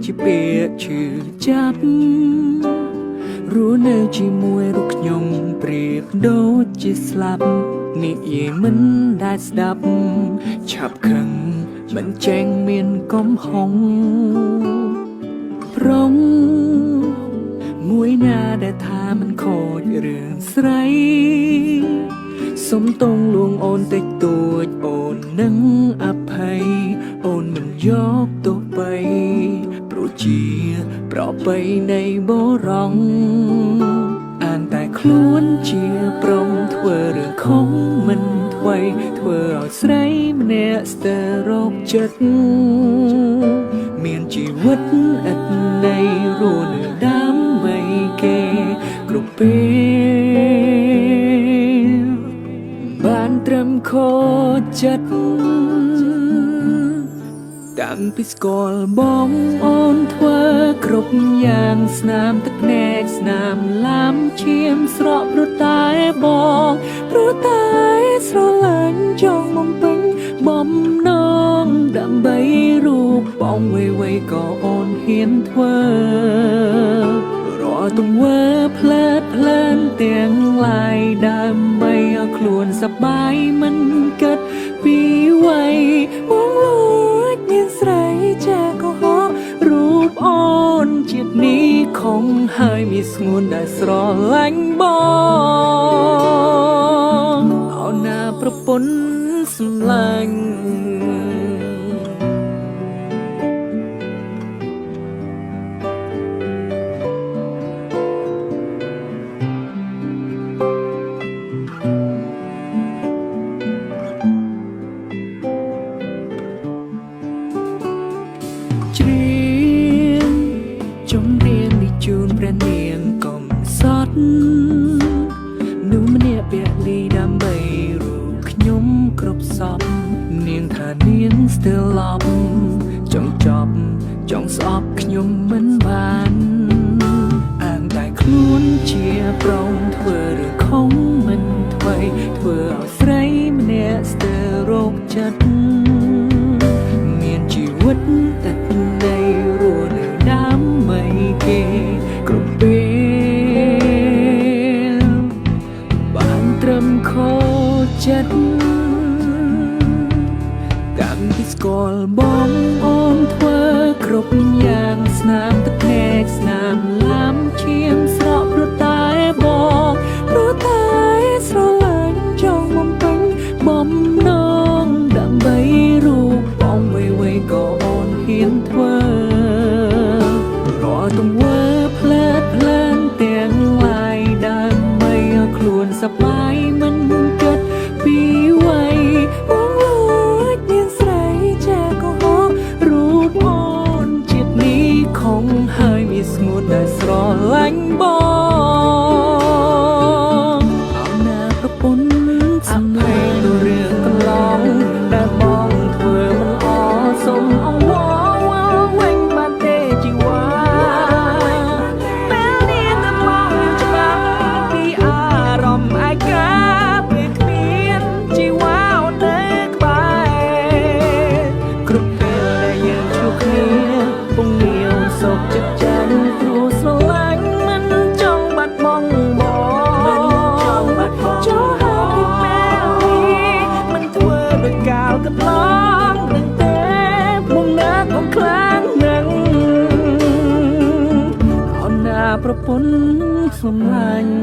ជាពាក្យឈឺចាប់រស់នៅជាមួយរូបខ្ញុំប្រៀបដូចជាស្លាប់និយាយមិនដែលស្ដាប់ឆាប់ខឹងមិនចេញមានកំហុងប្រងមួយណាដែលថាមិនខូចរឿងស្រីសុំតងលួងអូនតិចតួចអូននឹងអភ័យអូនមិនយកទោសបីព្រោះជាប្របីនៃបរងអានតែខ្លួនជាប្រងធ្វើរឿងខុសមិនថ្មីធ្វើឲ្យស្រីម្នាក់ស្ទើររោគចិត្តមានជីវិតឥតន័យរស់នៅដើម្បីគេគ្រប់ពេលបានត្រឹមខូចចិត្តតាំងពីស្គាល់បងអូនធ្វើគ្រប់យ៉ាងស្នាមទឹកភ្នែកស្នាមឡាំឈាមស្រក់ព្រោះតែបងព្រោះតែស្រឡាញ់ចង់បំពេញបំណងដើម្បីរូបបងវ័យក៏អូនហ៊ានធ្វើរាល់ទង្វើផ្លែតផ្លែនទាំងឡាយដើម្បីឲ្យខ្លួនសប្បាយមិនគិតពីវ័យបងលួចមានស្រីចាក៏ហោរូបអូនជាតិនេះខំហើយមានស្ងួនដែលស្រឡាញ់បងអូនណាប្រពន្ធសម្លាញ់ច្រៀងចំរៀងនេះជូនព្រះនាងកុំសត់មនុស្សម្នាក់ពាក់លីដើម្បីរូបខ្ញុំគ្រប់សពនាងថានាងស្ទើរឡប់ចង់ចប់ចង់ស្អប់ខ្ញុំមិនបានអានតែខ្លួនជាប្រងធ្វើរឿងខុសមិនថ្មីធ្វើឲ្យស្រីម្នាក់ស្ទើររោគចិត្តមានជីវិតតែនៃរស់នៅដើម្បីគេគ្រប់ពេលបានត្រឹមខូចចិត្តតាំងពីស្គាល់បងអូនធ្វើគ្រប់យ៉ាងស្នាមទឹកភ្នែកស្នាមឡាំឈាមស្រក់ព្រោះតែបងព្រោះតែស្រឡាញ់ចង់បំពេញបំណងដើម្បីរូបបងវ័យក៏អូនហ៊ានធ្វើរាល់ទង្វើផ្លែតផ្លែនទាំងឡាយដើម្បីឲ្យខ្លួនសប្បាយមិនគិតពីវ័យបងលួចមានស្រីចាក៏ហោរូបអូនជាតិនេះខំហើយមានស្ងួនដែលស្រឡាញ់បងអូនណាប្រពន្ធសម្លេងទៅរឿងកន្លងដែលបងធ្វើមិនអសុំអង្វរវិញបានទេជីវ៉ាពេលនេះតែមកច្បាស់ពីអារម្មណ៍ឯកាពេលគ្មានជីវ៉ាអូននៅក្បែរគ្រប់ពេលដែលយើងជួបគ្នាពងងាវសុខចិត្តចាញ់ព្រោះស្រឡាញ់មិនចង់បាត់បង់បងចង់ហើយពេលនេះមិនធ្វើដោយកាលកន្លងនឹងទេមុំណាកុំខ្លាំងនឹងអូនណាប្រពន្ធសម្លាញ់